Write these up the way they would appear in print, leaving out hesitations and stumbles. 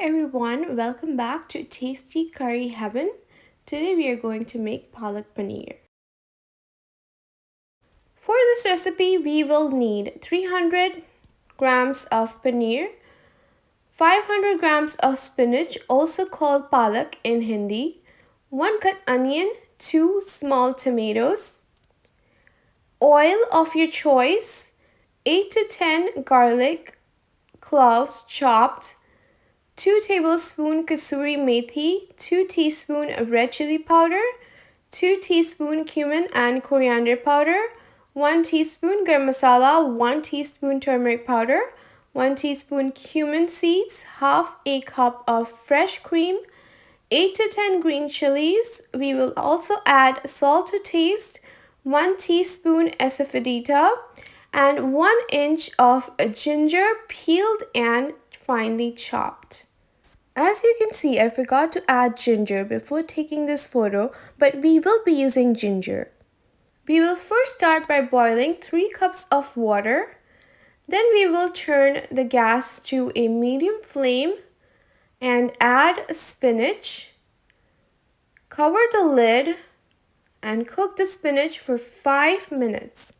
everyone, welcome back to Tasty Curry Heaven. Today we are going to make Palak Paneer. For this recipe, we will need 300 grams of paneer, 500 grams of spinach, also called palak in Hindi, 1 cut onion, 2 small tomatoes, oil of your choice, 8 to 10 garlic cloves chopped, 2 tablespoons kasuri methi, 2 teaspoons red chili powder, 2 teaspoons cumin and coriander powder, 1 teaspoon garam masala, 1 teaspoon turmeric powder, 1 teaspoon cumin seeds, half a cup of fresh cream, 8 to 10 green chilies. We will also add salt to taste, 1 teaspoon asafoetida, and 1 inch of ginger peeled and finely chopped. As you can see, I forgot to add ginger before taking this photo, but we will be using ginger. We will first start by boiling 3 cups of water. Then we will turn the gas to a medium flame and add spinach. Cover the lid and cook the spinach for 5 minutes.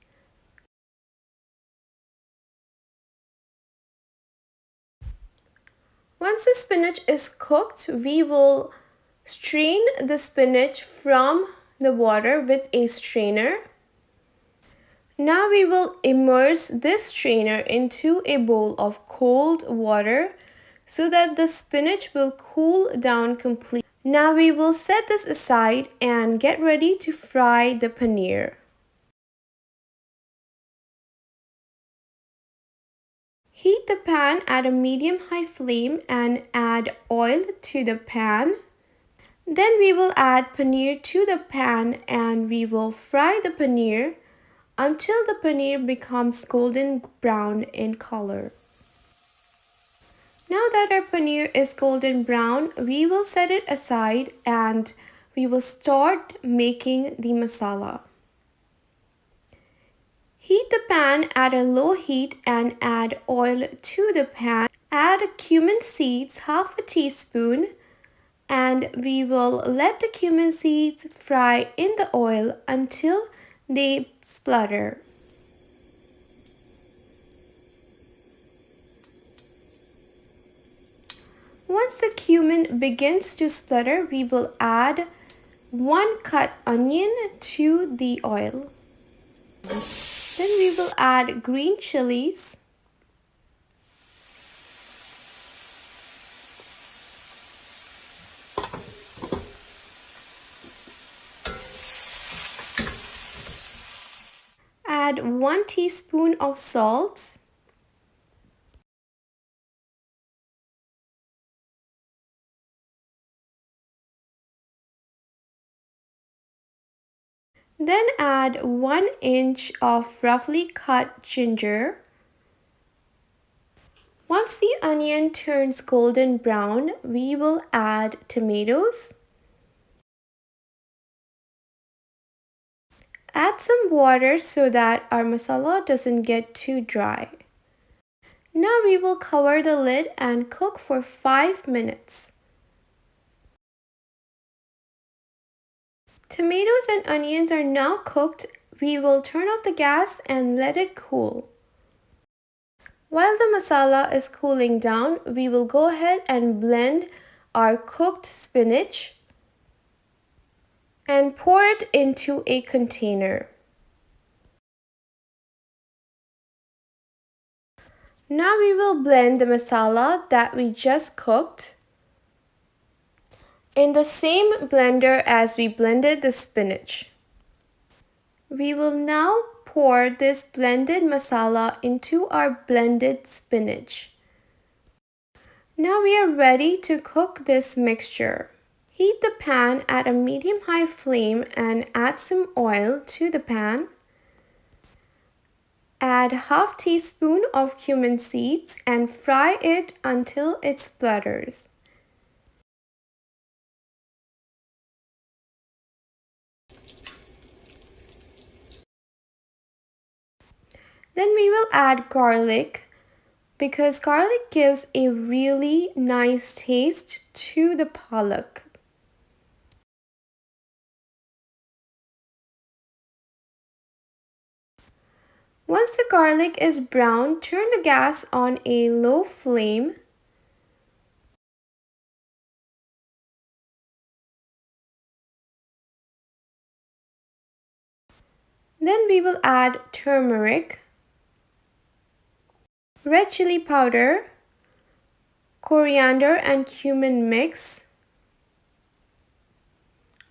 Once the spinach is cooked, we will strain the spinach from the water with a strainer. Now we will immerse this strainer into a bowl of cold water so that the spinach will cool down completely. Now we will set this aside and get ready to fry the paneer. Heat the pan at a medium-high flame and add oil to the pan. Then we will add paneer to the pan and we will fry the paneer until the paneer becomes golden brown in color. Now that our paneer is golden brown, we will set it aside and we will start making the masala. Heat the pan at a low heat and add oil to the pan. Add cumin seeds, half a teaspoon, and we will let the cumin seeds fry in the oil until they splutter. Once the cumin begins to splutter, we will add 1 cut onion to the oil. Then we will add green chilies. Add 1 teaspoon of salt. Then add 1 inch of roughly cut ginger. Once the onion turns golden brown, we will add tomatoes. Add some water so that our masala doesn't get too dry. Now we will cover the lid and cook for 5 minutes. Tomatoes and onions are now cooked. We will turn off the gas and let it cool. While the masala is cooling down, we will go ahead and blend our cooked spinach and pour it into a container. Now we will blend the masala that we just cooked in the same blender as we blended the spinach. We will now pour this blended masala into our blended spinach. Now we are ready to cook this mixture. Heat the pan at a medium-high flame and add some oil to the pan. Add half teaspoon of cumin seeds and fry it until it splutters. Then we will add garlic, because garlic gives a really nice taste to the palak. Once the garlic is brown, turn the gas on a low flame. Then we will add turmeric, red chili powder, coriander and cumin mix,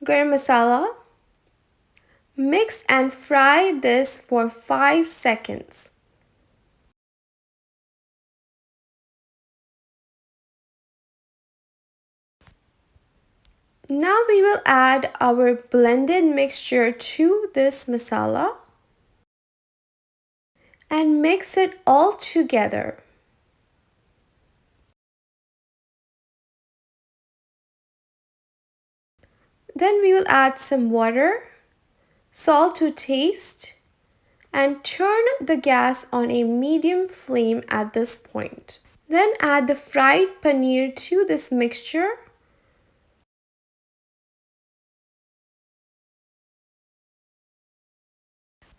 garam masala. Mix and fry this for 5 seconds. Now we will add our blended mixture to this masala and mix it all together. Then we will add some water, salt to taste, and turn the gas on a medium flame at this point. Then add the fried paneer to this mixture.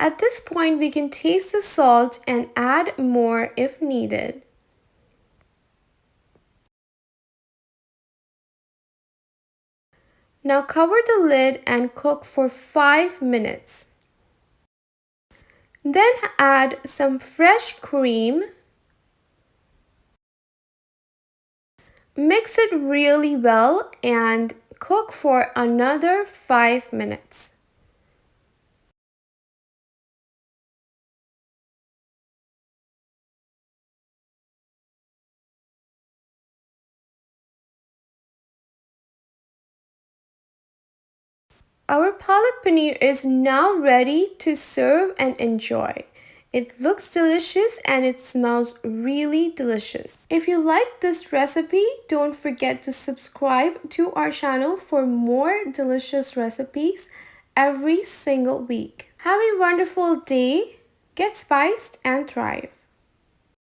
At this point, we can taste the salt and add more if needed. Now cover the lid and cook for 5 minutes. Then add some fresh cream. Mix it really well and cook for another 5 minutes. Our palak paneer is now ready to serve and enjoy. It looks delicious and it smells really delicious. If you like this recipe, don't forget to subscribe to our channel for more delicious recipes every single week. Have a wonderful day, get spiced and thrive.